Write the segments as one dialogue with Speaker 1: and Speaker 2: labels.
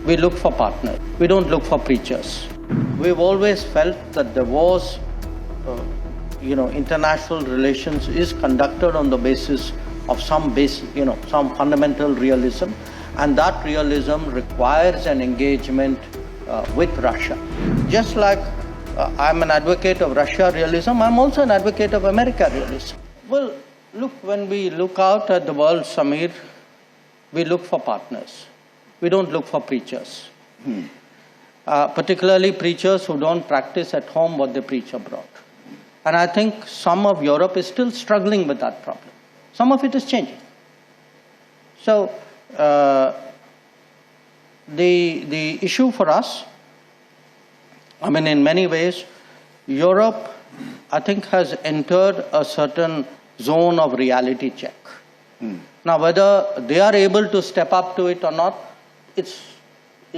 Speaker 1: we look for partners. We don't look for preachers. We've always felt that there was, international relations is conducted on the basis of some fundamental realism, and that realism requires an engagement with Russia. Just like I'm an advocate of Russia realism, I'm also an advocate of America realism. Well, look, when we look out at the world, Samir, we look for partners. We don't look for preachers. Particularly preachers who don't practice at home what they preach abroad. And I think some of Europe is still struggling with that problem. Some of it is changing. So, the issue for us, in many ways, Europe, I think, has entered a certain zone of reality check. Now, whether they are able to step up to it or not, it's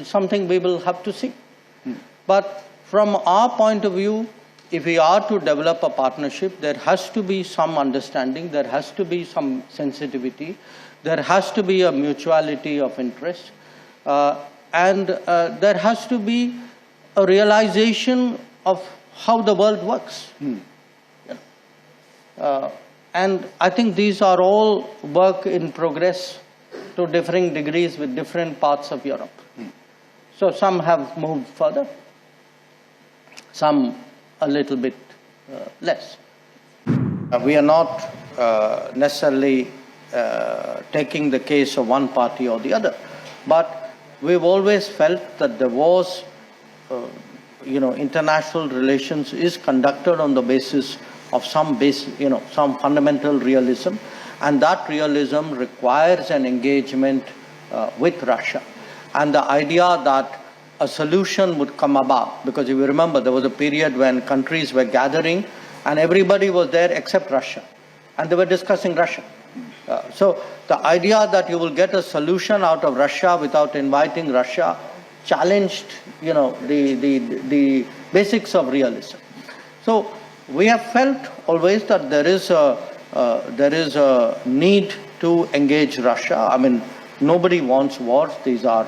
Speaker 1: something we will have to see. But from our point of view, if we are to develop a partnership, there has to be some understanding, there has to be some sensitivity, there has to be a mutuality of interest, and there has to be a realization of how the world works. And I think these are all work in progress to differing degrees with different parts of Europe. So some have moved further, some a little bit less. We are not necessarily taking the case of one party or the other, but we've always felt that there was, international relations is conducted on the basis of some fundamental realism, and that realism requires an engagement with Russia. And the idea that a solution would come about, because if you remember, there was a period when countries were gathering and everybody was there except Russia, and they were discussing Russia. So the idea that you will get a solution out of Russia without inviting Russia challenged, the basics of realism. So we have felt always that there is a need to engage Russia. Nobody wants wars. These are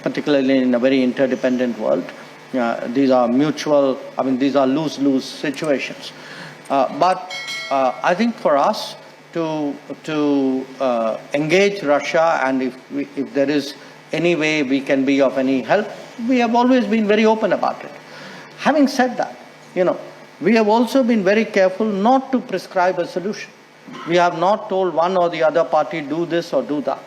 Speaker 1: particularly in a very interdependent world. These are mutual. These are lose-lose situations. But I think for us to engage Russia, and if there is any way we can be of any help, we have always been very open about it. Having said that, we have also been very careful not to prescribe a solution. We have not told one or the other party, do this or do that.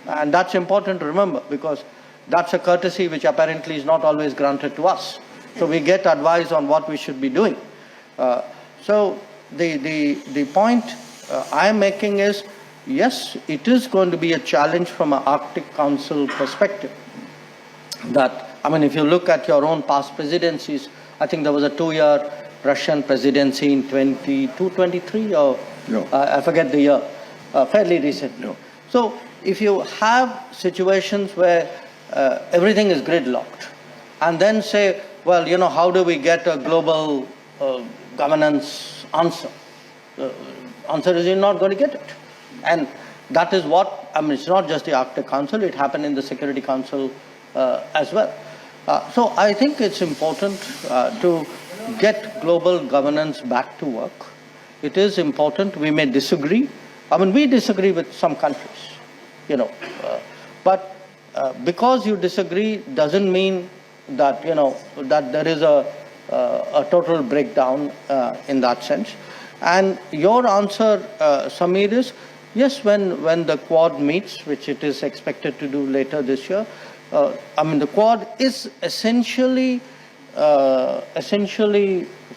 Speaker 1: And that's important to remember, because that's a courtesy which apparently is not always granted to us. So we get advice on what we should be doing. So the point I am making is, yes, it is going to be a challenge from an Arctic Council perspective. That, if you look at your own past presidencies, I think there was a 2-year Russian presidency in 22-23, or no. I forget the year, fairly recent. No. So if you have situations where everything is gridlocked, and then say, well, how do we get a global governance answer? The answer is you're not going to get it. And that is what, it's not just the Arctic Council, it happened in the Security Council as well. So I think it's important to get global governance back to work. It is important. We may disagree. We disagree with some countries, but because you disagree doesn't mean that, that there is a total breakdown in that sense. And your answer, Samir, is yes, when the Quad meets, which it is expected to do later this year, the Quad is essentially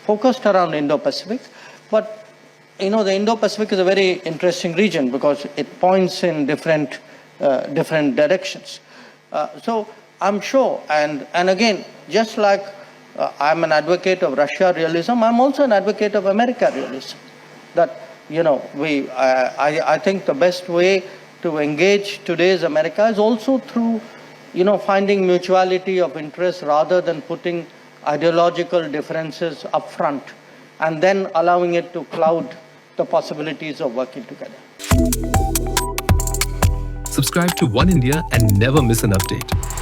Speaker 1: focused around Indo-Pacific, but the Indo-Pacific is a very interesting region because it points in different directions. So I'm sure, and again, just like I'm an advocate of Russia realism, I'm also an advocate of America realism. That I think the best way to engage today's America is also through finding mutuality of interest rather than putting ideological differences up front and then allowing it to cloud the possibilities of working together.
Speaker 2: Subscribe to One India and never miss an update.